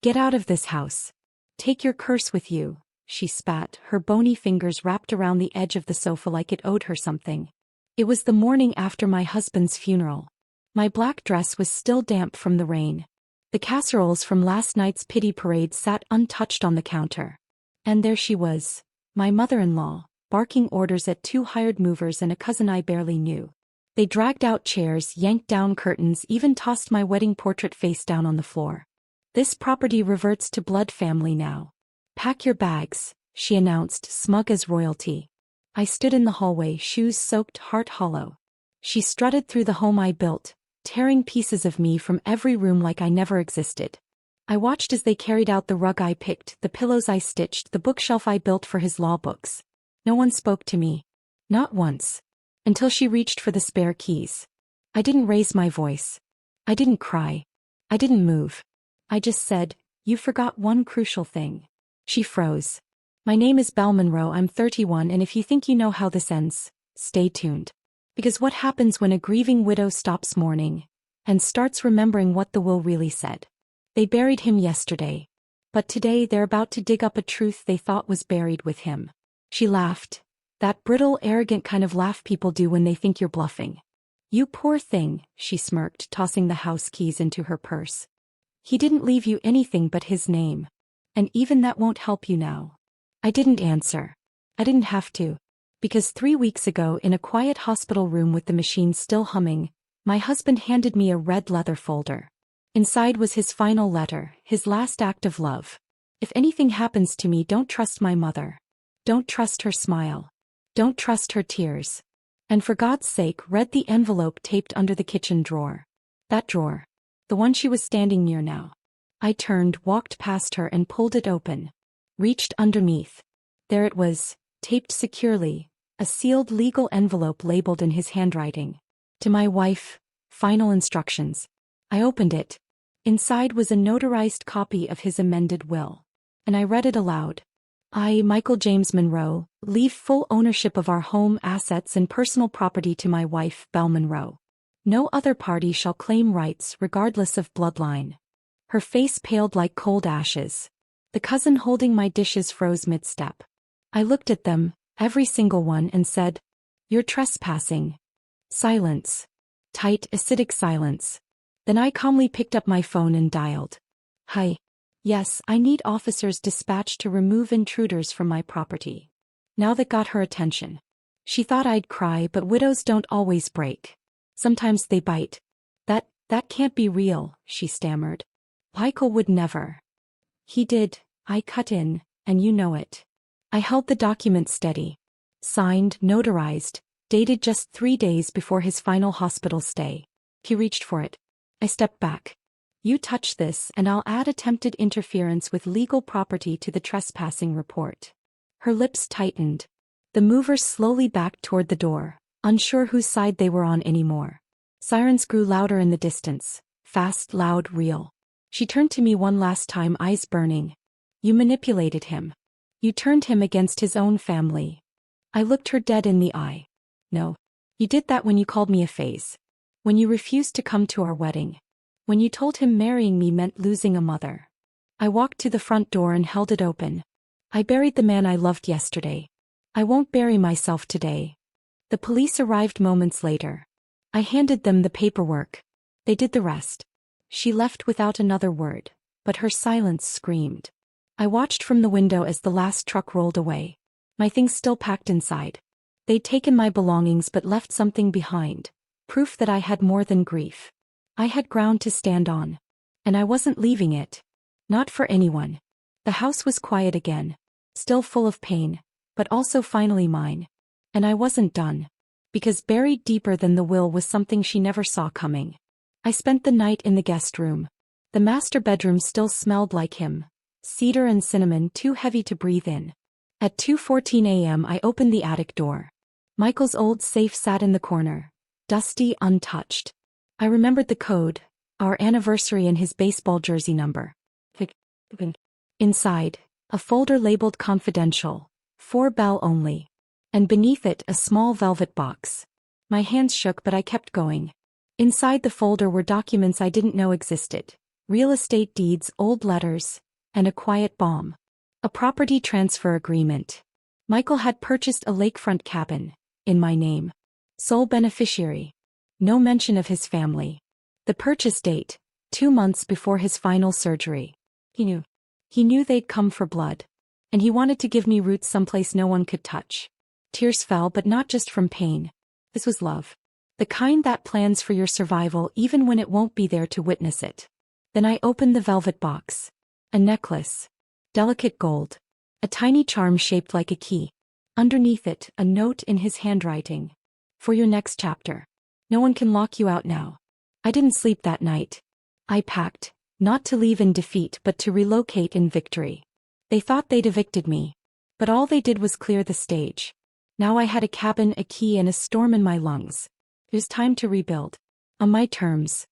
Get out of this house. Take your curse with you, she spat, her bony fingers wrapped around the edge of the sofa like it owed her something. It was the morning after my husband's funeral. My black dress was still damp from the rain. The casseroles from last night's pity parade sat untouched on the counter. And there she was, my mother-in-law, barking orders at 2 hired movers and a cousin I barely knew. They dragged out chairs, yanked down curtains, even tossed my wedding portrait face down on the floor. This property reverts to blood family now. Pack your bags, she announced, smug as royalty. I stood in the hallway, shoes soaked, heart hollow. She strutted through the home I built, tearing pieces of me from every room like I never existed. I watched as they carried out the rug I picked, the pillows I stitched, the bookshelf I built for his law books. No one spoke to me. Not once. Until she reached for the spare keys. I didn't raise my voice. I didn't cry. I didn't move. I just said, "You forgot one crucial thing." She froze. "My name is Belle Monroe, I'm 31, and if you think you know how this ends, stay tuned. Because what happens when a grieving widow stops mourning and starts remembering what the will really said? They buried him yesterday. But today they're about to dig up a truth they thought was buried with him." She laughed. That brittle, arrogant kind of laugh people do when they think you're bluffing. "You poor thing," she smirked, tossing the house keys into her purse. "He didn't leave you anything but his name. And even that won't help you now." I didn't answer. I didn't have to. Because 3 weeks ago, in a quiet hospital room with the machine still humming, my husband handed me a red leather folder. Inside was his final letter, his last act of love. "If anything happens to me, don't trust my mother. Don't trust her smile. Don't trust her tears. And for God's sake, read the envelope taped under the kitchen drawer." That drawer. The one she was standing near now. I turned, walked past her and pulled it open. Reached underneath. There it was, taped securely, a sealed legal envelope labeled in his handwriting. "To my wife, final instructions." I opened it. Inside was a notarized copy of his amended will. And I read it aloud. "I, Michael James Monroe, leave full ownership of our home, assets and personal property to my wife, Belle Monroe. No other party shall claim rights regardless of bloodline." Her face paled like cold ashes. The cousin holding my dishes froze mid-step. I looked at them, every single one, and said, "You're trespassing." Silence. Tight, acidic silence. Then I calmly picked up my phone and dialed. "Hi. Yes, I need officers dispatched to remove intruders from my property." Now that got her attention. She thought I'd cry, but widows don't always break. Sometimes they bite. That can't be real," she stammered. "Michael would never." "He did," I cut in, "and you know it." I held the document steady. Signed, notarized, dated just 3 days before his final hospital stay. He reached for it. I stepped back. "You touch this and I'll add attempted interference with legal property to the trespassing report." Her lips tightened. The movers slowly backed toward the door, unsure whose side they were on anymore. Sirens grew louder in the distance. Fast, loud, real. She turned to me one last time, eyes burning. "You manipulated him. You turned him against his own family." I looked her dead in the eye. "No. You did that when you called me a phase. When you refused to come to our wedding. When you told him marrying me meant losing a mother." I walked to the front door and held it open. "I buried the man I loved yesterday. I won't bury myself today." The police arrived moments later. I handed them the paperwork. They did the rest. She left without another word, but her silence screamed. I watched from the window as the last truck rolled away. My things still packed inside. They'd taken my belongings but left something behind. Proof that I had more than grief. I had ground to stand on. And I wasn't leaving it. Not for anyone. The house was quiet again. Still full of pain, but also finally mine. And I wasn't done. Because buried deeper than the will was something she never saw coming. I spent the night in the guest room. The master bedroom still smelled like him. Cedar and cinnamon, too heavy to breathe in. At 2:14 a.m. I opened the attic door. Michael's old safe sat in the corner. Dusty, untouched. I remembered the code, our anniversary and his baseball jersey number. Inside, a folder labeled confidential, for Belle only. And beneath it a small velvet box. My hands shook but I kept going. Inside the folder were documents I didn't know existed. real estate deeds, old letters, and a quiet bomb. A property transfer agreement. Michael had purchased a lakefront cabin, in my name. Sole beneficiary. No mention of his family. The purchase date, 2 months before his final surgery. He knew. He knew they'd come for blood. And he wanted to give me roots someplace no one could touch. Tears fell, but not just from pain. This was love. The kind that plans for your survival even when it won't be there to witness it. Then I opened the velvet box. A necklace. Delicate gold. A tiny charm shaped like a key. Underneath it, a note in his handwriting. For your next chapter. No one can lock you out now. I didn't sleep that night. I packed, not to leave in defeat but to relocate in victory. They thought they'd evicted me. But all they did was clear the stage. Now I had a cabin, a key, and a storm in my lungs. It was time to rebuild. On my terms.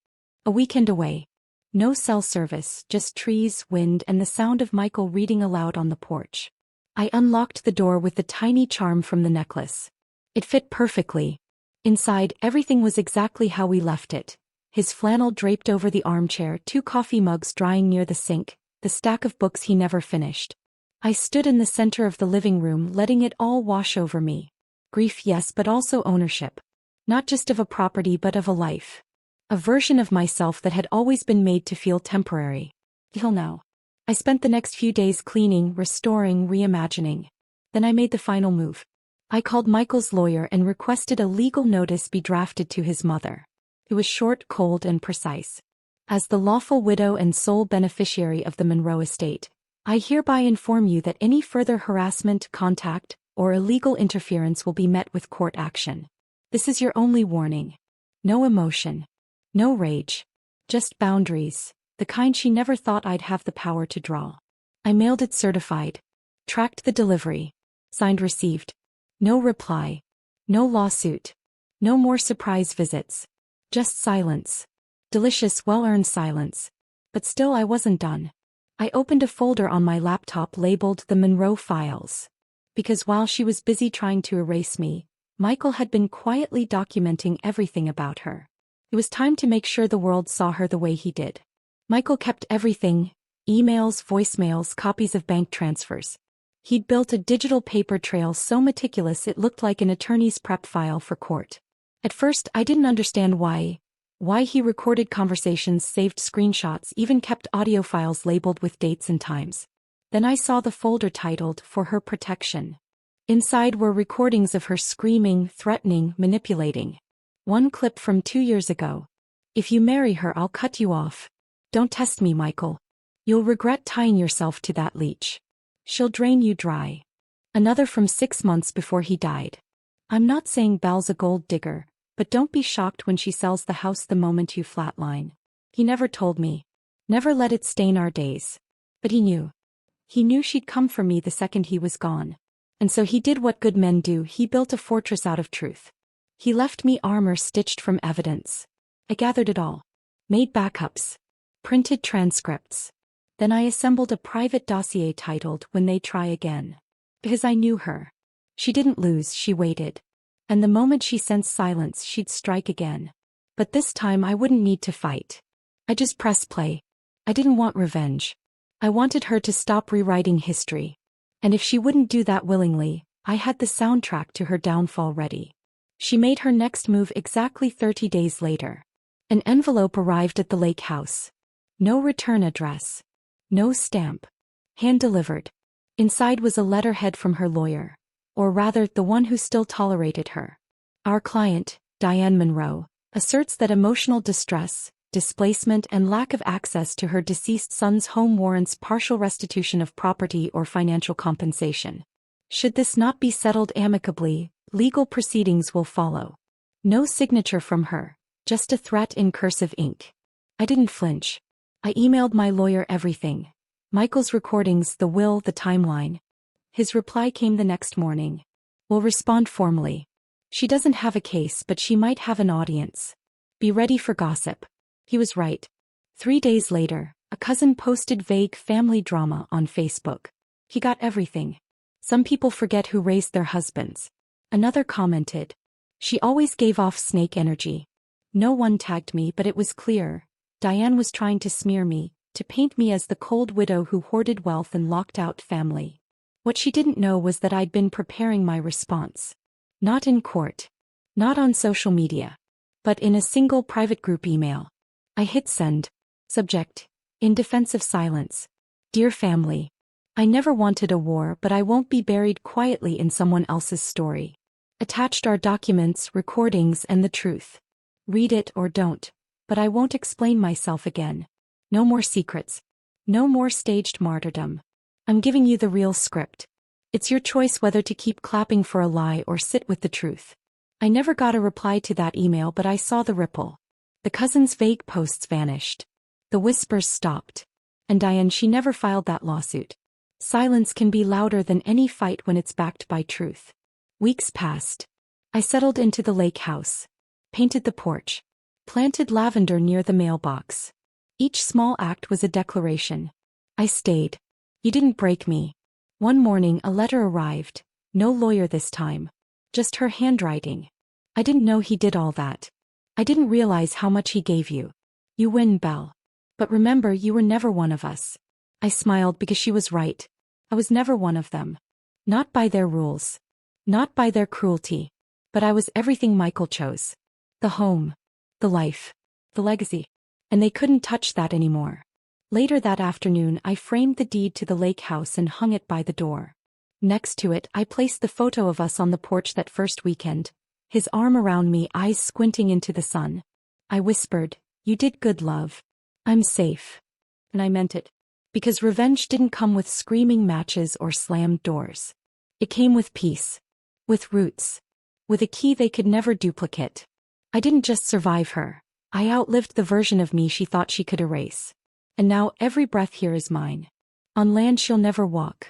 A weekend away. No cell service, just trees, wind, and the sound of Michael reading aloud on the porch. I unlocked the door with the tiny charm from the necklace. It fit perfectly. Inside, everything was exactly how we left it. His flannel draped over the armchair, 2 coffee mugs drying near the sink, the stack of books he never finished. I stood in the center of the living room, letting it all wash over me. Grief, yes, but also ownership. Not just of a property but of a life. A version of myself that had always been made to feel temporary. Till now. I spent the next few days cleaning, restoring, reimagining. Then I made the final move. I called Michael's lawyer and requested a legal notice be drafted to his mother. It was short, cold, and precise. As the lawful widow and sole beneficiary of the Monroe estate, I hereby inform you that any further harassment, contact, or illegal interference will be met with court action. This is your only warning. No emotion. No rage. Just boundaries, the kind she never thought I'd have the power to draw. I mailed it certified. Tracked the delivery. Signed received. No reply. No lawsuit. No more surprise visits. Just silence. Delicious, well-earned silence. But still I wasn't done. I opened a folder on my laptop labeled The Monroe Files. Because while she was busy trying to erase me, Michael had been quietly documenting everything about her. It was time to make sure the world saw her the way he did. Michael kept everything: emails, voicemails, copies of bank transfers. He'd built a digital paper trail so meticulous it looked like an attorney's prep file for court. At first I didn't understand why he recorded conversations, saved screenshots, even kept audio files labeled with dates and times. Then I saw the folder titled For Her Protection. Inside were recordings of her screaming, threatening, manipulating. One clip from 2 years ago. If you marry her, I'll cut you off. Don't test me, Michael. You'll regret tying yourself to that leech. She'll drain you dry. Another from 6 months before he died. I'm not saying Belle's a gold digger, but don't be shocked when she sells the house the moment you flatline. He never told me. Never let it stain our days. But he knew. He knew she'd come for me the second he was gone. And so he did what good men do, he built a fortress out of truth. He left me armor stitched from evidence. I gathered it all. Made backups. Printed transcripts. Then I assembled a private dossier titled When They Try Again. Because I knew her. She didn't lose, she waited. And the moment she sensed silence, she'd strike again. But this time I wouldn't need to fight. I just pressed play. I didn't want revenge. I wanted her to stop rewriting history. And if she wouldn't do that willingly, I had the soundtrack to her downfall ready. She made her next move exactly 30 days later. An envelope arrived at the lake house. No return address. No stamp. Hand-delivered. Inside was a letterhead from her lawyer. Or rather, the one who still tolerated her. Our client, Diane Monroe, asserts that emotional distress, displacement, and lack of access to her deceased son's home warrants partial restitution of property or financial compensation. Should this not be settled amicably, legal proceedings will follow. No signature from her, just a threat in cursive ink. I didn't flinch. I emailed my lawyer everything. Michael's recordings, the will, the timeline. His reply came the next morning. We'll respond formally. She doesn't have a case, but she might have an audience. Be ready for gossip. He was right. 3 days later, a cousin posted vague family drama on Facebook. He got everything. Some people forget who raised their husbands. Another commented. She always gave off snake energy. No one tagged me, but it was clear. Diane was trying to smear me, to paint me as the cold widow who hoarded wealth and locked out family. What she didn't know was that I'd been preparing my response. Not in court. Not on social media. But in a single private group email. I hit send. Subject: in defense of silence. Dear family. I never wanted a war, but I won't be buried quietly in someone else's story. Attached are documents, recordings, and the truth. Read it or don't, but I won't explain myself again. No more secrets. No more staged martyrdom. I'm giving you the real script. It's your choice whether to keep clapping for a lie or sit with the truth. I never got a reply to that email, but I saw the ripple. The cousin's vague posts vanished. The whispers stopped. And Diane, she never filed that lawsuit. Silence can be louder than any fight when it's backed by truth. Weeks passed. I settled into the lake house. Painted the porch. Planted lavender near the mailbox. Each small act was a declaration. I stayed. You didn't break me. One morning a letter arrived. No lawyer this time. Just her handwriting. I didn't know he did all that. I didn't realize how much he gave you. You win, Belle. But remember, you were never one of us. I smiled because she was right. I was never one of them. Not by their rules. Not by their cruelty. But I was everything Michael chose. The home. The life. The legacy. And they couldn't touch that anymore. Later that afternoon I framed the deed to the lake house and hung it by the door. Next to it I placed the photo of us on the porch that first weekend, his arm around me, eyes squinting into the sun. I whispered, "You did good, love. I'm safe." And I meant it. Because revenge didn't come with screaming matches or slammed doors. It came with peace. With roots. With a key they could never duplicate. I didn't just survive her. I outlived the version of me she thought she could erase. And now every breath here is mine. On land she'll never walk.